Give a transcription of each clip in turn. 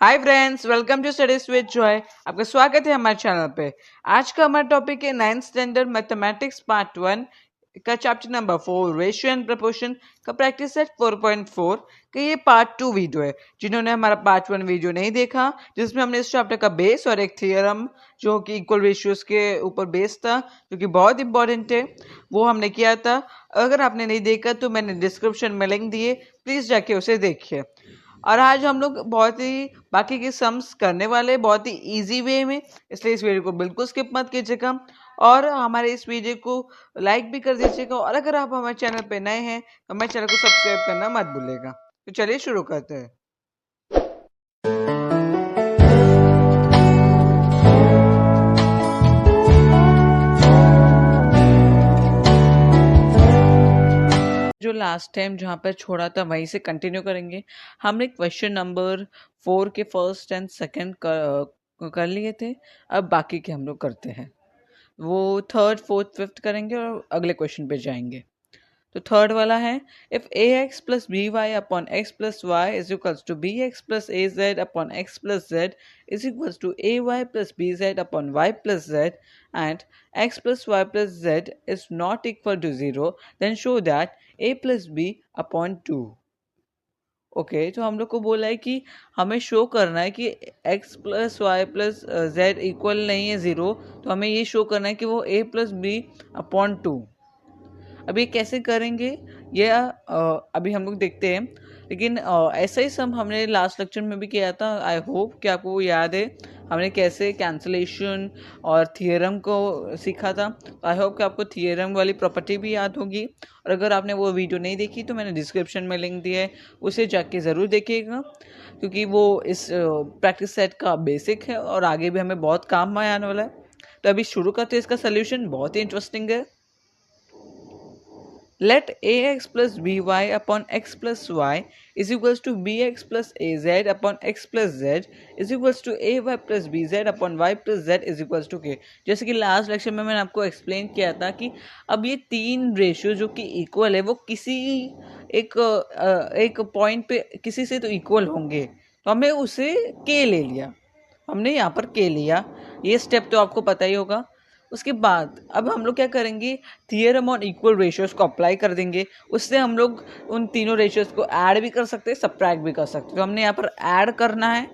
Hi friends, welcome to studies with Joy. आपका स्वागत है हमारे चैनल पे। आज का हमारा टॉपिक है 9th स्टैंडर्ड मैथमेटिक्स पार्ट 1 का chapter number 4 ratio and proportion का प्रैक्टिस सेट 4.4 का ये पार्ट 2 वीडियो है। जिन्होंने हमारा पार्ट 1 वीडियो नहीं देखा, जिसमें हमने इस चैप्टर का बेस और एक थियरम जो कि इक्वल रेशियोज के ऊपर बेस था, जो कि बहुत इंपॉर्टेंट है, वो हमने किया था। अगर आपने नहीं देखा तो मैंने डिस्क्रिप्शन में लिंक दिए, प्लीज जाके उसे देखिए। और आज हम लोग बहुत ही बाकी के सम्स करने वाले, बहुत ही इजी वे में, इसलिए इस वीडियो को बिल्कुल स्किप मत कीजिएगा और हमारे इस वीडियो को लाइक भी कर दीजिएगा। और अगर आप हमारे चैनल पे नए हैं तो हमारे चैनल को सब्सक्राइब करना मत भूलिएगा। तो चलिए शुरू करते हैं। जो लास्ट टाइम जहाँ पर छोड़ा था वहीं से कंटिन्यू करेंगे। हमने क्वेश्चन नंबर 4 के फर्स्ट एंड सेकंड कर लिए थे। अब बाकी के हम लोग करते हैं, वो थर्ड फोर्थ फिफ्थ करेंगे और अगले क्वेश्चन पे जाएंगे। तो थर्ड वाला है, if a x plus B y upon x plus y is equals to b x plus A z upon x plus z is equals to a Y plus B Z upon y plus z and x plus Y plus z is not equal to 0, then show that a plus b upon 2। Okay, तो हम लोग को बोला है कि हमें show करना है कि x plus Y plus z equal नहीं है 0, तो हमें ये शो करना है कि वो a प्लस बी अपॉन 2। अब ये कैसे करेंगे ये अभी हम लोग देखते हैं। लेकिन ऐसा ही सम हमने लास्ट लेक्चर में भी किया था। आई होप कि आपको वो याद है, हमने कैसे कैंसलेशन और थियरम को सीखा था। आई होप कि आपको थियरम वाली प्रॉपर्टी भी याद होगी। और अगर आपने वो वीडियो नहीं देखी तो मैंने डिस्क्रिप्शन में लिंक दिया है, उसे जाके ज़रूर देखिएगा, क्योंकि वो इस प्रैक्टिस सेट का बेसिक है और आगे भी हमें बहुत काम में आने वाला है। तो अभी शुरू करते हैं। इसका सोल्यूशन बहुत ही इंटरेस्टिंग है। Let ax plus by upon x plus y is equals to bx plus az upon x plus z is equals to ay plus bz upon y plus z is equals to k। जैसे कि last lecture में मैंने आपको explain किया था कि अब ये तीन रेशियो जो कि इक्वल है वो किसी एक पॉइंट पे किसी से तो इक्वल होंगे, तो हमने उसे k ले लिया। हमने यहाँ पर k लिया, ये स्टेप तो आपको पता ही होगा। उसके बाद अब हम लोग क्या करेंगे, थियरम ऑन इक्वल रेशियोज को अप्लाई कर देंगे। उससे हम लोग उन तीनों रेशियोज को ऐड भी कर सकते हैं, सब्ट्रैक्ट भी कर सकते हैं। तो हमने यहाँ पर ऐड करना है,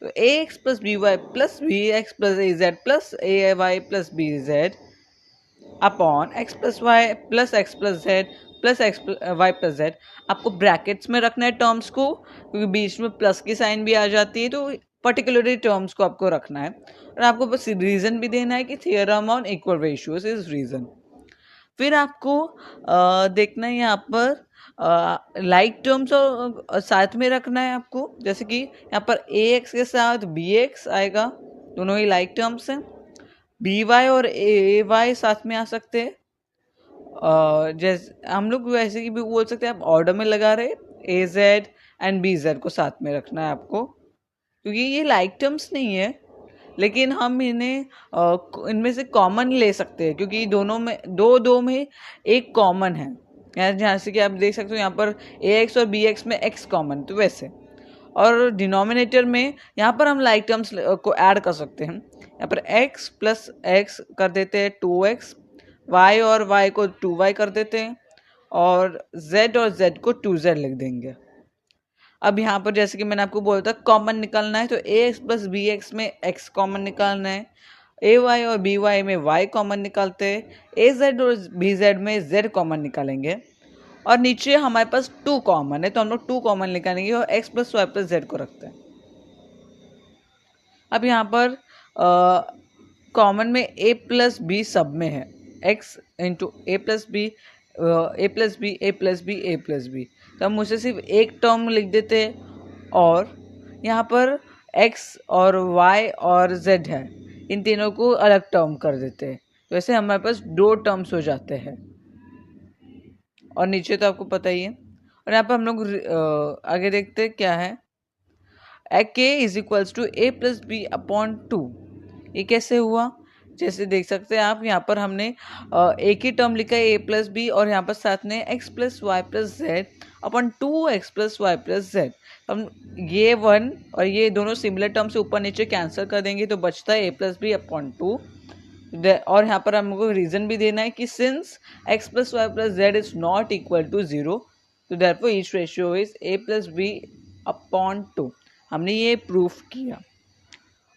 तो A x plus B Y plus B x plus A Z plus A Y plus B Z upon x plus Z plus X Y plus Z. आपको ब्रैकेट्स में रखना है टर्म्स को, क्योंकि बीच में प्लस की साइन भी आ जाती है, तो पर्टिकुलरली टर्म्स को आपको रखना है। और आपको बस रीज़न भी देना है कि theorem on equal ratios is reason. फिर आपको देखना है यहाँ पर लाइक टर्म्स और साथ में रखना है आपको। जैसे कि यहाँ पर ए एक्स के साथ बी एक्स आएगा, दोनों ही लाइक टर्म्स हैं। बी वाई और ए वाई साथ में आ सकते हैं। जैसे हम लोग वैसे ही भी बोल सकते हैं, आप ऑर्डर में लगा रहे ए जेड एंड बी जेड को साथ में रखना है आपको, क्योंकि ये लाइक टर्म्स नहीं है, लेकिन हम इन्हें इनमें से कॉमन ले सकते हैं, क्योंकि दोनों में दो में एक कॉमन है। जहाँ से कि आप देख सकते हो यहाँ पर ए एक्स और बी एक्स में एक्स कॉमन, तो वैसे। और डिनोमिनेटर में यहाँ पर हम लाइक टर्म्स को ऐड कर सकते हैं। यहाँ पर x प्लस एक्स कर देते हैं 2x, y और y को 2y कर देते हैं, और z और z को 2z लिख देंगे। अब यहाँ पर जैसे कि मैंने आपको बोला था कॉमन निकालना है, तो A x plus B x में x कॉमन निकालना है, ए वाई और बी वाई में y कॉमन निकालते हैं, ए जेड और बी जेड में z कॉमन निकालेंगे, और नीचे हमारे पास 2 कॉमन है, तो हम लोग 2 कॉमन निकालेंगे और x plus Y plus z को रखते हैं। अब यहाँ पर कॉमन में a प्लस बी सब में है, x इंटू ए प्लस बी ए प्लस बी ए प्लस बी ए प्लस बी, तो हम उसे सिर्फ एक टर्म लिख देते हैं। और यहाँ पर x और y और z है, इन तीनों को अलग टर्म कर देते हैं, तो ऐसे हमारे पास 2 टर्म्स हो जाते हैं। और नीचे तो आपको पता ही है। और यहाँ पर हम लोग आगे देखते हैं क्या है, k is equals to a plus b upon 2। ये कैसे हुआ, जैसे देख सकते हैं आप, यहाँ पर हमने एक ही टर्म लिखा है a प्लस बी, और यहाँ पर साथ में x plus Y plus Z upon 2x plus Y plus Z. हम ये वन और ये दोनों सिमिलर टर्म से ऊपर नीचे कैंसिल कर देंगे तो बचता है a प्लस बी अपॉन 2। और यहाँ पर हमको रीजन भी देना है कि since x plus Y plus z is not equal to 0, तो therefore each ratio is a plus b upon 2। हमने ये प्रूफ किया।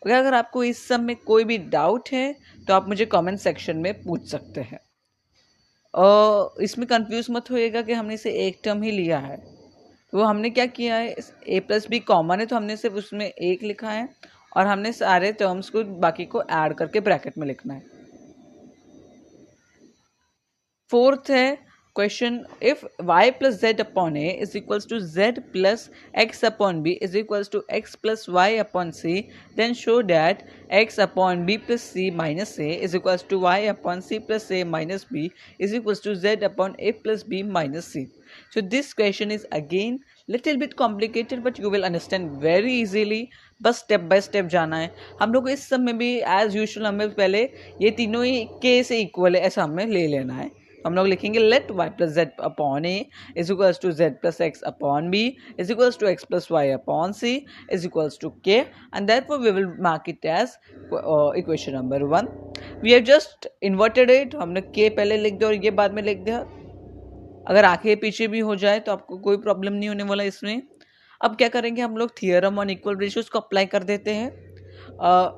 अगर आपको इस सब में कोई भी डाउट है तो आप मुझे कमेंट सेक्शन में पूछ सकते हैं। और इसमें कंफ्यूज मत होइएगा कि हमने इसे एक टर्म ही लिया है। तो हमने क्या किया है, a प्लस बी कॉमन है तो हमने सिर्फ उसमें एक लिखा है, और हमने सारे टर्म्स को बाकी को ऐड करके ब्रैकेट में लिखना है। फोर्थ है question, if y plus Z upon A is equals to z plus x upon b is equals to x plus y upon c, then show that x upon b plus c minus a is equals to y upon c plus a minus b is equals to z upon a plus b minus c। So this question is again little bit complicated but you will understand very easily। बस step by step जाना है। हम लोग को इस सब में भी एज यूजुअल हमें पहले ये तीनों ही के से इक्वल है ऐसा हमें ले लेना है। हम लोग लिखेंगे let y plus Z upon A is equals to Z plus X upon B is equals to x plus Y upon C is equals to K, and therefore we will mark it as equation number 1। We have just inverted it, हमने K पहले लिख दिया और ये बाद में लिख दिया। अगर आगे पीछे भी हो जाए तो आपको कोई प्रॉब्लम नहीं होने वाला इसमें। अब क्या करेंगे, हम लोग थियरम ऑन इक्वल रेशियोज को अप्लाई कर देते हैं,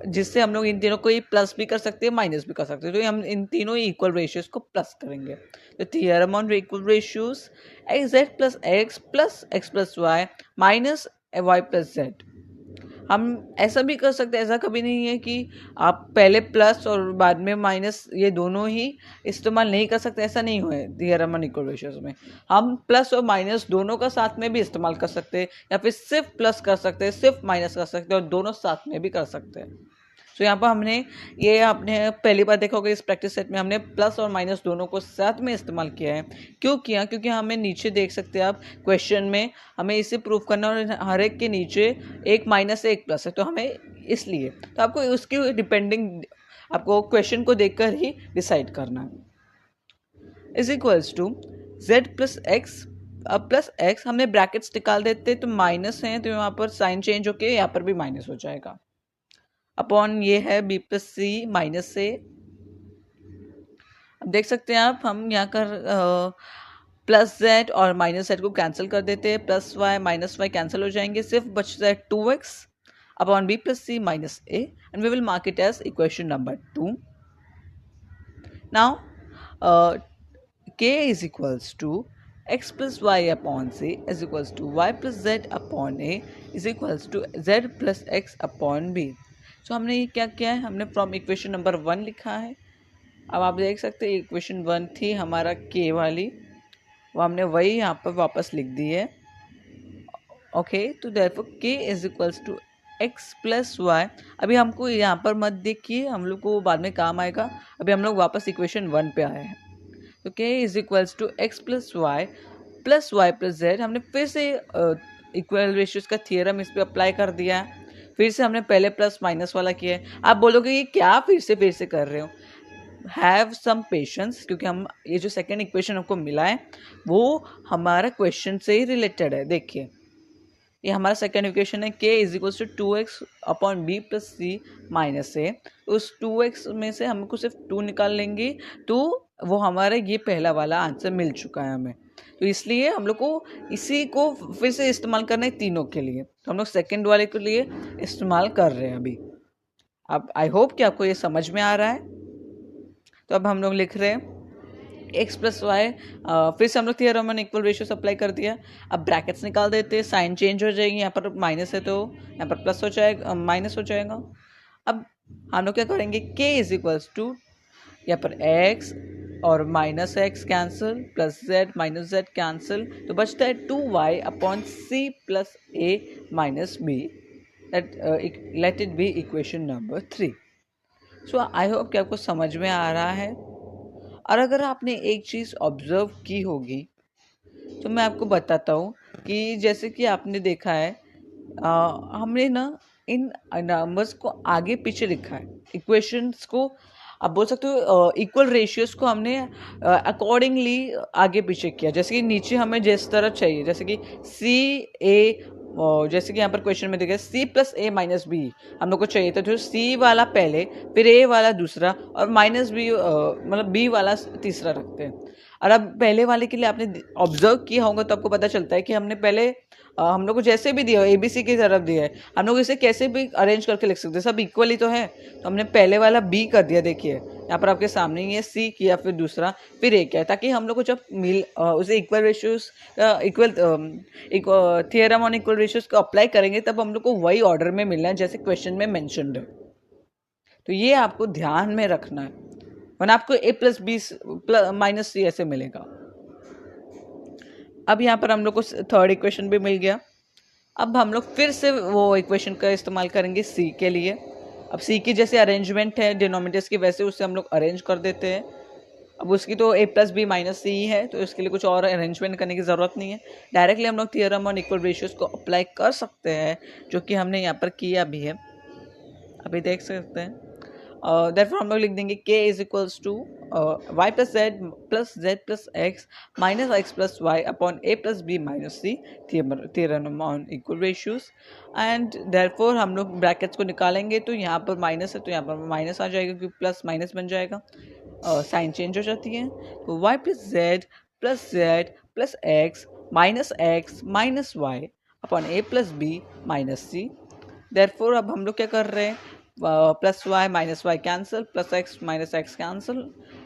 जिससे हम लोग इन तीनों को प्लस भी कर सकते हैं माइनस भी कर सकते हैं। तो हम इन तीनों ही इक्वल रेशियोज को प्लस करेंगे। तो theorem on equal ratios x z plus x plus y minus y plus Z. हम ऐसा भी कर सकते हैं, ऐसा कभी नहीं है कि आप पहले प्लस और बाद में माइनस ये दोनों ही इस्तेमाल नहीं कर सकते, ऐसा नहीं हुआ है थियरम ऑन इक्वल रेशियोज में। हम प्लस और माइनस दोनों का साथ में भी इस्तेमाल कर सकते हैं, या फिर सिर्फ प्लस कर सकते हैं, सिर्फ माइनस कर सकते हैं, और दोनों साथ में भी कर सकते हैं। तो यहाँ पर हमने ये आपने पहली बार देखा होगा इस प्रैक्टिस सेट में हमने प्लस और माइनस दोनों को साथ में इस्तेमाल किया है। क्यों किया, क्योंकि हमें नीचे देख सकते हैं आप क्वेश्चन में हमें इसे प्रूव करना, और हर एक के नीचे एक माइनस है एक प्लस है, तो हमें इसलिए तो आपको उसकी डिपेंडिंग आपको क्वेश्चन को देखकर ही डिसाइड करना है। Is equals to Z plus x, अब प्लस एक्स हमने ब्रैकेट्स निकाल देते तो माइनस है, तो यहाँ पर साइन चेंज होके यहाँ पर भी माइनस हो जाएगा, अपॉन ये है b प्लस सी माइनस से। अब देख सकते हैं आप, हम यहाँ कर प्लस जेड और माइनस जेड को कैंसिल कर देते हैं, plus y minus y cancel हो जाएंगे, सिर्फ बचता है 2x upon b plus C minus a, and we will mark it as equation number 2। Now k is equals to x plus Y upon c is equals to y plus Z upon a is equals to z plus x upon b। तो हमने ये क्या किया है, हमने from equation number 1 लिखा है। अब आप देख सकते हैं इक्वेशन 1 थी हमारा के वाली, वो हमने वही यहाँ पर वापस लिख दी है। ओके, तो therefore k is equals to x plus y. अभी हमको यहाँ पर मत देखिए, हम लोग को बाद में काम आएगा। अभी हम लोग वापस इक्वेशन 1 पे आए हैं। तो k is equals to x plus Y plus z. हमने फिर से इक्वल रेशियोज का थियरम इस पर अप्लाई कर दिया है। फिर से हमने पहले प्लस माइनस वाला किया है। आप बोलोगे ये क्या फिर से कर रहे हो, हैव सम पेशेंस, क्योंकि हम ये जो सेकेंड इक्वेशन हमको मिला है वो हमारा क्वेश्चन से ही रिलेटेड है। देखिए ये हमारा सेकेंड इक्वेशन है, K is equals to 2x upon B plus C minus A. उस 2x में से हमको सिर्फ 2 निकाल लेंगे तो वो हमारा ये पहला वाला आंसर मिल चुका है हमें। तो इसलिए हम लोग को इसी को फिर से इस्तेमाल करना है तीनों के लिए, तो हम लोग सेकेंड वाले के लिए इस्तेमाल कर रहे हैं अभी। अब आई होप कि आपको ये समझ में आ रहा है। तो अब हम लोग लिख रहे हैं एक्स प्लस वाई, फिर से हम लोग theorem on equal ratios apply कर दिया। अब ब्रैकेट्स निकाल देते हैं, साइन चेंज हो जाएगी, यहाँ पर माइनस है तो यहाँ पर प्लस हो जाएगा, माइनस हो जाएगा। अब हम लोग क्या करेंगे, के इज इक्वल्स टू यहाँ पर x और minus x cancel, plus z minus z cancel, तो बचता है 2y upon c plus a minus b. Let it be equation number 3। So I hope कि आपको समझ में आ रहा है। और अगर आपने एक चीज़ ऑब्जर्व की होगी तो मैं आपको बताता हूँ कि जैसे कि आपने देखा है हमने ना इन नंबर्स को आगे पीछे लिखा है, इक्वेशंस को आप बोल सकते हो इक्वल रेशियोज को हमने अकॉर्डिंगली आगे पीछे किया, जैसे कि नीचे हमें जिस तरह चाहिए, जैसे कि सी ए, जैसे कि यहाँ पर क्वेश्चन में देखा सी प्लस ए माइनस बी हम लोग को चाहिए था, तो सी वाला पहले, फिर ए वाला दूसरा, और माइनस बी मतलब बी वाला तीसरा रखते हैं। और अब पहले वाले के लिए आपने ऑब्जर्व किया होगा तो आपको पता चलता है कि हमने पहले हम लोग को जैसे भी दिया ABC की तरफ दिया है, हम लोग इसे कैसे भी अरेंज करके लिख सकते हैं, सब इक्वली तो है। तो हमने पहले वाला B कर दिया, देखिए यहाँ पर आपके सामने ही है, C किया, फिर दूसरा, फिर A किया, ताकि हम लोग को जब उसे equal ratios equal theorem on equal ratios को अप्लाई करेंगे तब हम लोग को वही ऑर्डर में मिलना है जैसे क्वेश्चन में मेंशन्ड है। तो ये आपको ध्यान में रखना है, वरना आपको A plus b minus C ऐसे मिलेगा। अब यहाँ पर हम लोग को थर्ड इक्वेशन भी मिल गया। अब हम लोग फिर से वो इक्वेशन का इस्तेमाल करेंगे C के लिए। अब C की जैसे अरेंजमेंट है डिनोमिनेटर्स की, वैसे उससे हम लोग अरेंज कर देते हैं। अब उसकी तो A plus b minus C है, तो इसके लिए कुछ और अरेंजमेंट करने की ज़रूरत नहीं है, डायरेक्टली हम लोग थियरम ऑन इक्वल रेशियोज को अप्लाई कर सकते हैं, जो कि हमने यहाँ पर किया भी है, अभी देख सकते हैं। Therefore हम लोग लिख देंगे k is equals to y plus z plus x minus x plus Y upon a plus b minus c, theorem on equal ratios. And therefore हम लोग ब्रैकेट्स को निकालेंगे, तो यहाँ पर माइनस है तो यहाँ पर माइनस आ जाएगा, क्योंकि प्लस माइनस बन जाएगा, साइन चेंज हो जाती है। तो y plus z plus x minus y upon a plus b minus c. Therefore अब हम लोग क्या कर रहे हैं, plus y minus y cancel, plus x minus x cancel,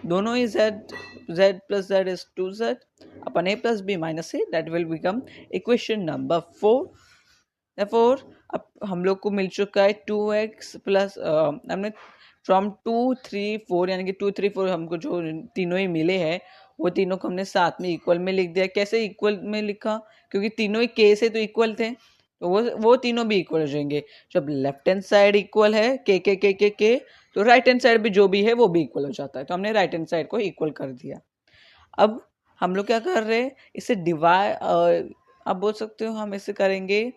दोनों ही z plus z is 2z upon a plus b minus c, that will become equation number 4। therefore अब हम लोग को मिल चुका है 2x प्लस हमने फ्रॉम 2 3 4 यानी कि 2 3 4 हमको जो तीनों ही मिले हैं वो तीनों को हमने साथ में इक्वल में लिख दिया। कैसे इक्वल में लिखा, क्योंकि तीनों ही k से तो इक्वल थे, तो वो तीनों भी इक्वल हो जाएंगे। जब लेफ्ट हैंड साइड इक्वल है के, तो राइट हैंड साइड भी जो भी है वो भी इक्वल हो जाता है, तो हमने राइट हैंड साइड को इक्वल कर दिया। अब हम लोग क्या कर रहे हैं, इसे डिवाइड, अब बोल सकते हो हम इसे करेंगे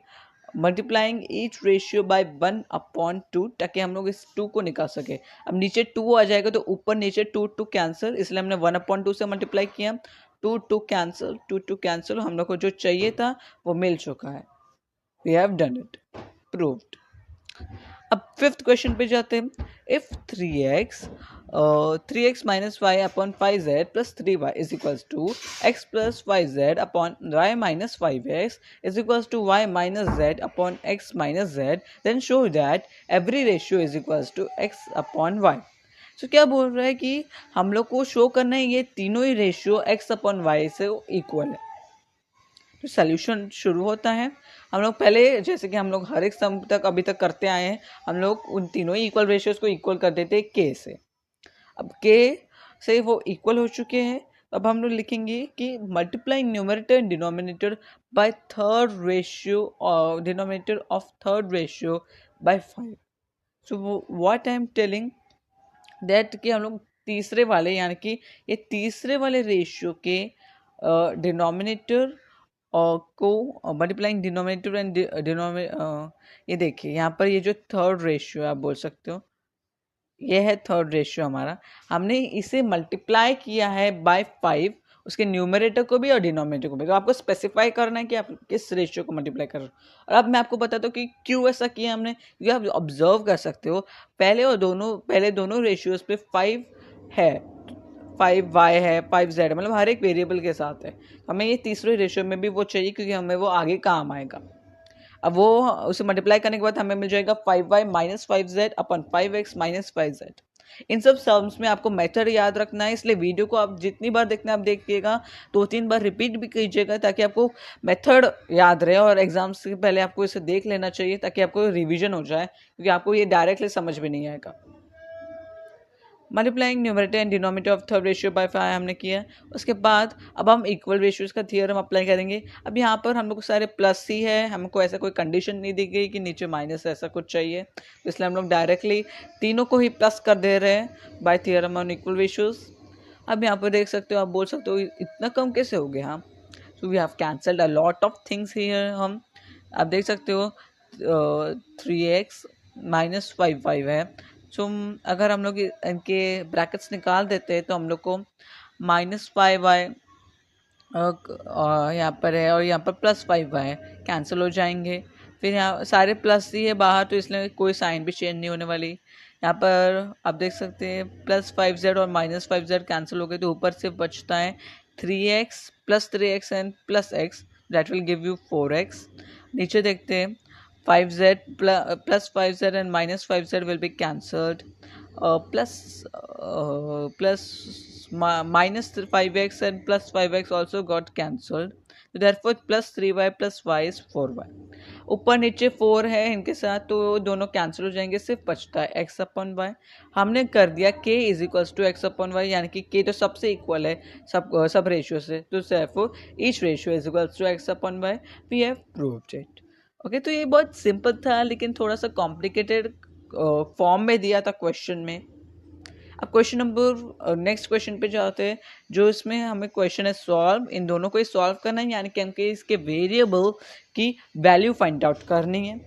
मल्टीप्लाइंग ईच रेशियो बाय 1/2, ताकि हम लोग इस 2 को निकाल सके। अब नीचे 2 आ जाएगा तो ऊपर नीचे 2 कैंसिल, इसलिए हमने 1/2 से मल्टीप्लाई किया। 2 कैंसिल, हम लोग को जो चाहिए था वो मिल चुका है। We have done it, proved। अब फिफ्थ क्वेश्चन पे जाते हैं। If 3x minus y upon 5z plus 3y is equals to x plus 5z upon y minus 5x is equals to y minus z upon x minus z, then show that every ratio is equals to x upon y। तो क्या बोल रहा है कि हम लोग को show करना है ये तीनों ही रेशियो x अपॉन y से इक्वल है। तो सोल्यूशन शुरू होता है। हम लोग पहले जैसे कि हम लोग हर एक सम तक अभी तक करते आए हैं, हम लोग उन तीनों ही इक्वल रेशियोज को इक्वल कर देते हैं के से। अब के से वो इक्वल हो चुके हैं, अब हम लोग लिखेंगे कि multiplying numerator and denominator by third ratio, denominator of third ratio by 5। So what I am telling that कि हम लोग तीसरे वाले यानी कि ये तीसरे वाले रेशियो के डिनोमिनेटर को मल्टीप्लाइंग डिनोमिनेटर एंड ये देखिए यहाँ पर ये जो थर्ड रेशियो आप बोल सकते हो, ये है थर्ड रेशियो हमारा, हमने इसे मल्टीप्लाई किया है बाय 5, उसके न्यूमरेटर को भी और डिनोमिनेटर को भी। तो आपको स्पेसिफाई करना है कि आप किस रेशियो को मल्टीप्लाई कर रहे हो। और अब मैं आपको बताता हूँ कि क्यों ऐसा किया हमने, क्योंकि आप ऑब्जर्व कर सकते हो पहले दोनों रेशियोज पे 5 है, 5y है, 5z, मतलब हर एक वेरिएबल के साथ है। हमें ये तीसरे रेशियो में भी वो चाहिए, क्योंकि हमें वो आगे काम आएगा। अब वो उसे मल्टीप्लाई करने के बाद हमें मिल जाएगा 5y माइनस 5z अपन 5x माइनस 5z। इन सब टर्म्स में आपको मेथड याद रखना है, इसलिए वीडियो को आप जितनी बार देखना आप देखिएगा, 2-3 बार रिपीट भी कीजिएगा, ताकि आपको मेथड याद रहे। और एग्जाम से पहले आपको इसे देख लेना चाहिए, ताकि आपको रिविजन हो जाए, क्योंकि आपको ये डायरेक्टली समझ में नहीं आएगा। Multiplying numerator and denominator of third ratio by 5 हमने किया। उसके बाद अब हम इक्वल रेशियोज का थियरम अप्लाई करेंगे। अब यहाँ पर हम लोग सारे प्लस ही है, हमको ऐसा कोई कंडीशन नहीं दी गई कि नीचे माइनस ऐसा कुछ चाहिए, तो इसलिए हम लोग डायरेक्टली तीनों को ही प्लस कर दे रहे हैं by theorem on equal ratios. अब यहाँ पर देख सकते हो, आप बोल सकते हो इतना कम कैसे हो गया। हाँ, so we have cancelled a lot of things here. हम आप देख सकते हो 3x माइनस 5 है, सो अगर हम लोग इनके ब्रैकेट्स निकाल देते हैं तो हम लोग को -5y यहाँ पर है और यहाँ पर +5y कैंसिल हो जाएंगे। फिर यहाँ सारे प्लस ही है बाहर, तो इसलिए कोई साइन भी चेंज नहीं होने वाली। यहाँ पर आप देख सकते हैं +5z और -5z कैंसिल हो गए, तो ऊपर से बचता है 3x +3x and +x, that will give you 4x। नीचे देखते हैं 5z +5z and -5z will be cancelled, -5x and +5x also got cancelled. So therefore +3y + y is 4y. ऊपर नीचे 4 है इनके साथ, तो दोनों कैंसिल हो जाएंगे, सिर्फ बचता है x/y। हमने कर दिया k = x/y, यानी कि k तो सबसे इक्वल है सब रेशियो से, तो therefore each ratio is equals to x/y. We have proved it. Okay, तो ये बहुत सिंपल था, लेकिन थोड़ा सा कॉम्प्लिकेटेड फॉर्म में दिया था क्वेश्चन में। अब क्वेश्चन नंबर नेक्स्ट क्वेश्चन पे जाते हैं, जो इसमें हमें क्वेश्चन है सॉल्व। इन दोनों को ही सॉल्व करना है, यानी कि हमको इसके वेरिएबल की वैल्यू फाइंड आउट करनी है।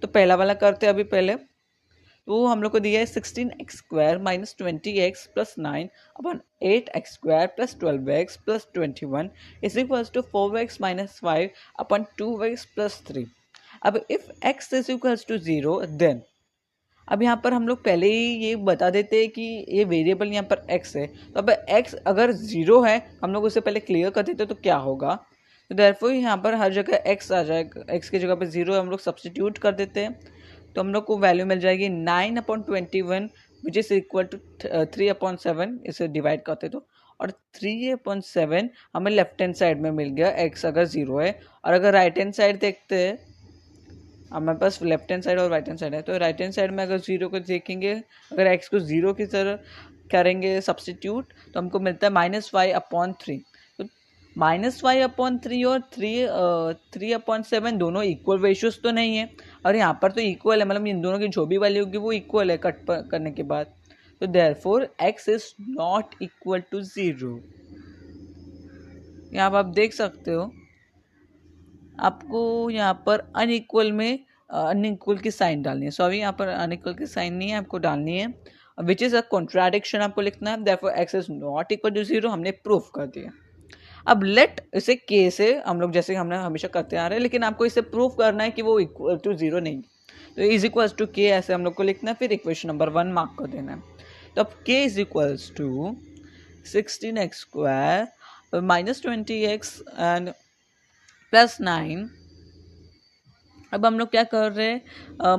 तो पहला वाला करते हैं अभी पहले। तो हम लोग को दिया है 16x² - 20x + 9 अपन 8x² + 12x + 21 = 4x - 5 अपन 2x + 3। अब इफ x = 0 देन, अब यहाँ पर हम लोग पहले ही ये बता देते हैं कि ये वेरिएबल यहाँ पर x है, तो अब x अगर 0 है, हम लोग उसे पहले क्लियर कर देते तो क्या होगा। तो देयरफॉर यहाँ पर हर जगह x आ जाएगा, x की जगह पे 0 हम लोग सब्सटीट्यूट कर देते हैं, तो हम लोग को वैल्यू मिल जाएगी 9/21 विच इज़ इक्वल टू 3/7। इसे डिवाइड करते तो, और 3/7 हमें लेफ्ट हैंड साइड में मिल गया x अगर 0 है। और अगर राइट हैंड साइड देखते हैं, हमारे पास लेफ्ट हैंड साइड और राइट हैंड साइड है, तो राइट हैंड साइड में अगर 0 को देखेंगे, अगर x को 0 की तरह करेंगे सब्सटीट्यूट, तो हमको मिलता है -y/3। तो -y/3 और 3/7 दोनों इक्वल रेशियोज तो नहीं है, और यहाँ पर तो इक्वल है, मतलब इन दोनों की जो भी वैल्यू होगी वो इक्वल है कट करने के बाद। तो therefore x is not equal to 0। यहाँ आप देख सकते हो, आपको यहाँ पर अनइक्वल में अनइक्वल की साइन डालनी है। सॉरी, यहाँ पर अनइक्वल की साइन नहीं है, आपको डालनी है विच इज़ अ कॉन्ट्राडिक्शन, आपको लिखना है। Therefore x is not equal to 0 हमने प्रूफ कर दिया। अब लेट इसे k से हम लोग जैसे हमने हमेशा करते आ रहे हैं, लेकिन आपको इसे प्रूफ करना है कि वो इक्वल टू 0 नहीं, तो इज इक्वल्स टू k ऐसे हम लोग को लिखना है, फिर इक्वेशन नंबर 1 मार्क कर देना है। तो अब k is equals to 16x² -20x and +9। अब हम लोग क्या कर रहे हैं,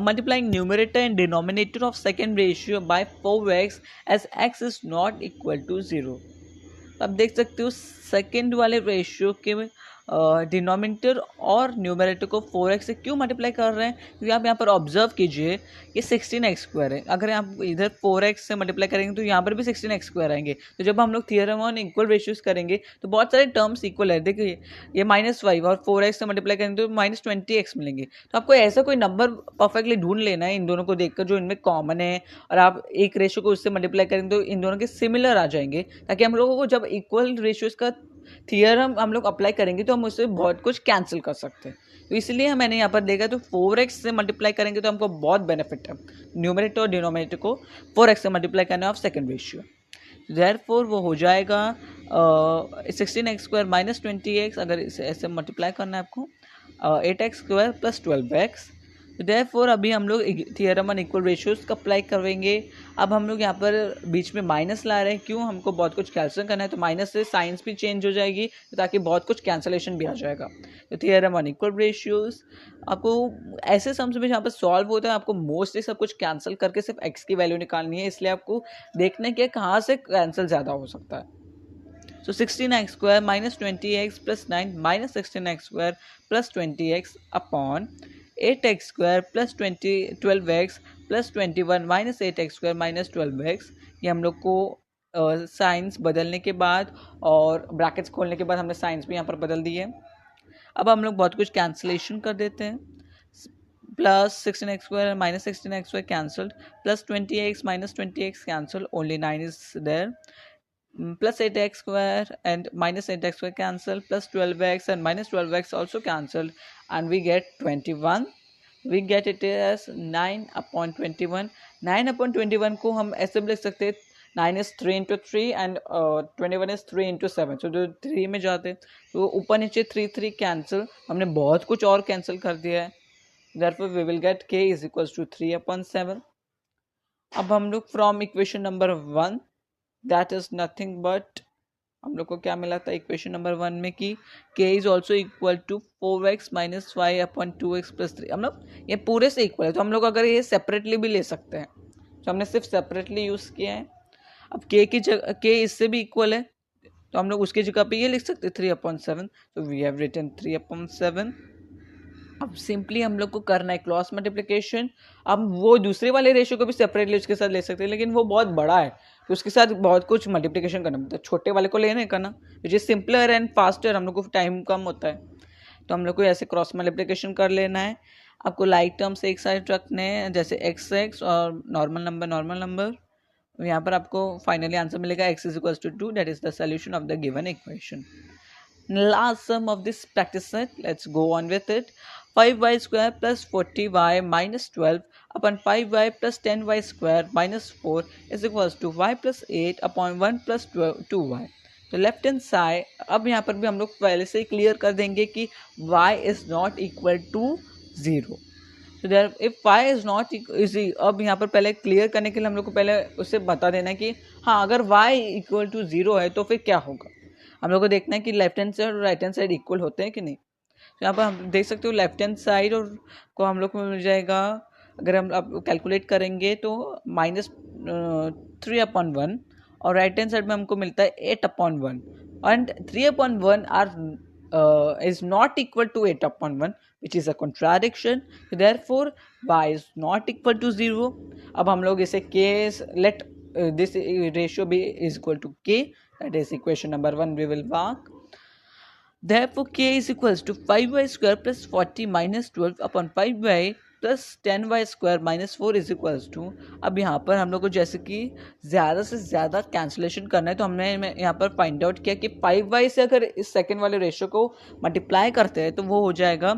multiplying numerator and denominator of second ratio by 4x as x is not equal to 0। अब देख सकते हो सेकेंड वाले रेशियो के डिनोमिनेटर और न्यूमरेटर को 4x से क्यों मल्टीप्लाई कर रहे हैं, क्योंकि आप यहाँ पर ऑब्जर्व कीजिए ये 16x² है। अगर आप इधर 4x से मल्टीप्लाई करेंगे तो यहाँ पर भी 16x² आएंगे। तो जब हम लोग थियरम ऑन इक्वल रेशियोज करेंगे तो बहुत सारे टर्म्स इक्वल है। देखिए ये -5 और 4x से मल्टीप्लाई करेंगे तो -20x मिलेंगे। तो आपको ऐसा कोई नंबर परफेक्टली ढूंढ लेना है इन दोनों को देखकर जो इनमें कॉमन है, और आप एक रेशियो को उससे मल्टीप्लाई करेंगे तो इन दोनों के सिमिलर आ जाएंगे, ताकि हम लोगों को जब इक्वल रेशियोज का थियरम हम लोग अप्लाई करेंगे तो हम उससे बहुत कुछ कैंसिल कर सकते हैं। तो इसलिए मैंने यहाँ पर देखा, तो 4x से मल्टीप्लाई करेंगे तो हमको बहुत बेनिफिट है, न्यूमरेटर और डिनोमिनेटर को 4x से मल्टीप्लाई करना ऑफ सेकेंड रेशियो। देयरफॉर वो हो जाएगा 16x² -20x, अगर इसे ऐसे मल्टीप्लाई करना है आपको 8x² + 12x। देयरफॉर अभी हम लोग थियरम ऑन इक्वल रेशियोज का अप्लाई करेंगे। अब हम लोग यहाँ पर बीच में माइनस ला रहे हैं, क्यों, हमको बहुत कुछ कैंसिल करना है, तो माइनस से साइंस भी चेंज हो जाएगी, ताकि बहुत कुछ कैंसलेशन भी आ जाएगा। तो थियरम ऑन इक्वल रेशियोज आपको ऐसे सम्स में जहाँ पर सॉल्व होता है, आपको मोस्टली सब कुछ कैंसिल करके सिर्फ x की वैल्यू निकालनी है, इसलिए आपको देखना है कि कहाँ से कैंसिल ज़्यादा हो सकता है। So 16x² -20x + 9 -16x² + 20x upon 8x² + 12x + 21 -8x² - 12x। ये हम लोग को साइंस बदलने के बाद और ब्रैकेट्स खोलने के बाद हमने साइंस भी यहाँ पर बदल दी है। अब हम लोग बहुत कुछ कैंसलेशन कर देते हैं। +16x² -16x² cancelled, +20x -20x cancelled, only 9 is there. +8x² and -8x² cancel, +12x and -12x also cancelled, and we get 21 we get it as 9/21. 9/21 को हम ऐसे भी लिख सकते हैं 9 is 3 into 3 and 21 is 3 into 7. So जो 3 में जाते तो ऊपर नीचे 3 कैंसिल, हमने बहुत कुछ और कैंसिल कर दिया है. Therefore we will get k is equals to 3/7. अब हम लोग from equation number 1 that is nothing but हम लोग को क्या मिला था इक्वेशन नंबर 1 में कि k is also equal to 4x minus 5/2x plus 3. हम लोग ये पूरे से इक्वल है तो हम लोग अगर ये सेपरेटली भी ले सकते हैं, तो हमने सिर्फ सेपरेटली यूज़ किया है. अब k की जगह k इससे भी इक्वल है तो हम लोग उसकी जगह पे ये लिख सकते हैं 3/7. तो वी हैव रिटन 3/7. अब सिंपली हम लोग को करना है क्रॉस मल्टीप्लिकेशन. अब वो दूसरे वाले रेशियो को भी सेपरेटली उसके साथ ले सकते हैं, लेकिन वो बहुत बड़ा है तो उसके साथ बहुत कुछ मल्टीप्लिकेशन करना पड़ता है. छोटे वाले को लेने का ना, which is simpler and faster, हम लोग को टाइम कम होता है. तो हम लोग को ऐसे क्रॉस मल्टीप्लिकेशन कर लेना है. आपको लाइक टर्म्स एक साइड रखने हैं, जैसे x और नॉर्मल नंबर. यहाँ पर आपको फाइनली आंसर मिलेगा x is equals to 2. That is the solution of the given equation. Last sum of this practice set, let's go on with it. 5y square plus 40y minus 12 upon 5y plus 10y square minus 4 is equals to y plus 8 upon 1 plus 2y. तो left hand side अब यहाँ पर भी हम लोग पहले से ही clear कर देंगे कि y is not equal to 0. तो there if y is not easy, अब यहाँ पर पहले क्लियर करने के लिए हम लोग को पहले उससे बता देना कि हाँ अगर y इक्वल टू 0 है तो फिर क्या होगा. हम लोग को देखना है कि लेफ्ट हैंड साइड और राइट हैंड साइड इक्वल होते हैं कि नहीं. तो यहाँ पर हम देख सकते हो लेफ्ट हैंड साइड और को हम लोग को मिल जाएगा, अगर हम अब कैलकुलेट करेंगे तो -3/1 और राइट हैंड साइड में हमको मिलता है 8/1 and 3/1 are is not equal to 8/1 which is a contradiction. Therefore y is not equal to 0. अब हम लोग इसे k let this ratio be is equal to k. That is equation number 1 we will mark. Therefore k is equals to 5y square plus 40 minus 12 upon 5y plus 10y square minus 4 is equals to. अब यहाँ पर हम लोग को जैसे कि ज़्यादा से ज़्यादा कैंसिलेशन करना है, तो हमने यहाँ पर फाइंड आउट किया कि 5y से अगर इस सेकेंड वाले रेशियो को मल्टीप्लाई करते हैं तो वो हो जाएगा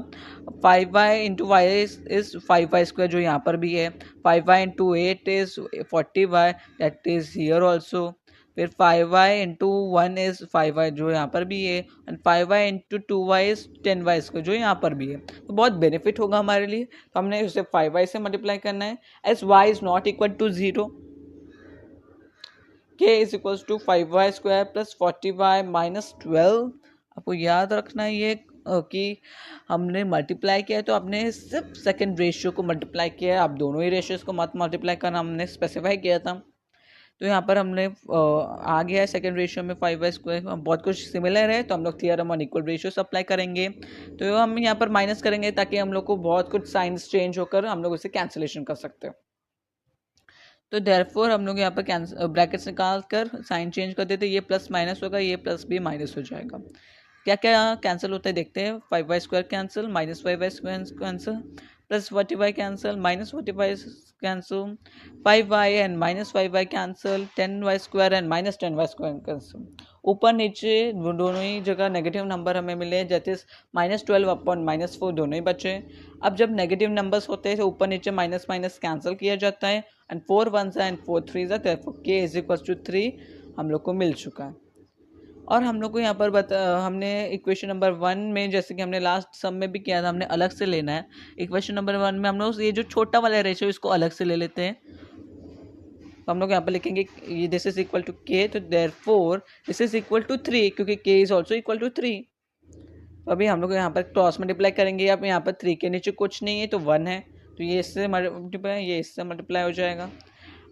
5y into Y is 5y square जो यहाँ पर भी है. 5y into 8 is 40y that is here also. फिर 5y इंटू 1 इज़ 5y जो यहाँ पर भी है and 5y into 2y is 10y square जो यहाँ पर भी है. तो बहुत बेनिफिट होगा हमारे लिए, तो हमने उसे 5y से मल्टीप्लाई करना है. As y is not equal to 0, k is equal to 5y square plus 40y minus 12. आपको याद रखना है ये कि हमने मल्टीप्लाई किया है तो आपने सिर्फ सेकेंड रेशियो को मल्टीप्लाई किया है, आप दोनों ही रेशियोज को मत मल्टीप्लाई करना हमने स्पेसिफाई किया था. तो यहाँ पर हमने आ गया है सेकेंड रेशियो में 5y स्क्वायर, बहुत कुछ सिमिलर है तो हम लोग theorem on equal ratios apply करेंगे. तो हम यहाँ पर माइनस करेंगे ताकि हम लोग को बहुत कुछ साइंस चेंज होकर हम लोग इसे कैंसिलेशन कर सकते हैं. तो देयरफॉर हम लोग यहाँ पर ब्रैकेट्स निकाल कर साइन चेंज कर देते, ये प्लस माइनस होगा, ये प्लस भी माइनस हो जाएगा. क्या क्या कैंसिल होता है देखते हैं. 5y square cancel, minus 5y square cancel, plus 40y cancel, minus 40y cancel, 5y and minus 5y cancel, 10y square and minus 10y square cancel. ऊपर नीचे दोनों ही जगह नेगेटिव नंबर हमें मिले, दैट इज -12/- -4 दोनों ही बचे. अब जब नेगेटिव नंबर्स होते हैं तो ऊपर नीचे माइनस माइनस कैंसिल किया जाता है and 4 1s and 4 3s, therefore k is equal to 3 हम लोग को मिल चुका है. और हम लोग को यहाँ पर हमने इक्वेशन नंबर 1 में जैसे कि हमने लास्ट सम में भी किया था, हमने अलग से लेना है. इक्वेशन नंबर 1 में हम लोग ये जो छोटा वाला रेशियो इसको अलग से ले लेते हैं. तो हम लोग यहाँ पर लिखेंगे ये this is equal to k, तो therefore this is equal to 3 क्योंकि k is also equal to 3. तो अभी हम लोग यहाँ पर क्रॉस मल्टीप्लाई करेंगे. अब यहाँ पर 3 के नीचे कुछ नहीं है तो 1 है, तो ये इससे मल्टीप्लाई, ये इससे मल्टीप्लाई हो जाएगा.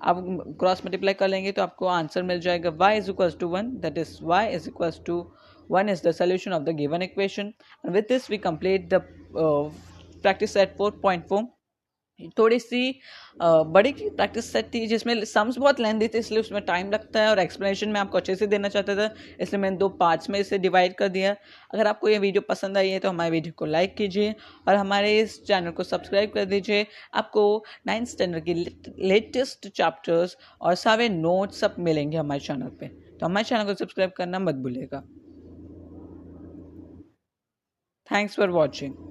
आप क्रॉस मल्टीप्लाई कर लेंगे तो आपको आंसर मिल जाएगा y is equals to 1, that is y is equals to 1 is the solution of the given equation. And with this we complete the practice set 4.4. थोड़ी सी बड़ी प्रैक्टिस सेट थी जिसमें सम्स बहुत लेंथी थे, इसलिए उसमें टाइम लगता है और एक्सप्लेनेशन में आपको अच्छे से देना चाहता था, इसलिए मैंने 2 पार्ट्स में इसे डिवाइड कर दिया. अगर आपको ये वीडियो पसंद आई है तो हमारे वीडियो को लाइक कीजिए और हमारे इस चैनल को सब्सक्राइब कर दीजिए. आपको 9th स्टैंडर्ड की लेटेस्ट चैप्टर्स और सारे नोट्स सब मिलेंगे हमारे चैनल पे, तो हमारे चैनल को सब्सक्राइब करना मत भूलिएगा. Thanks for watching.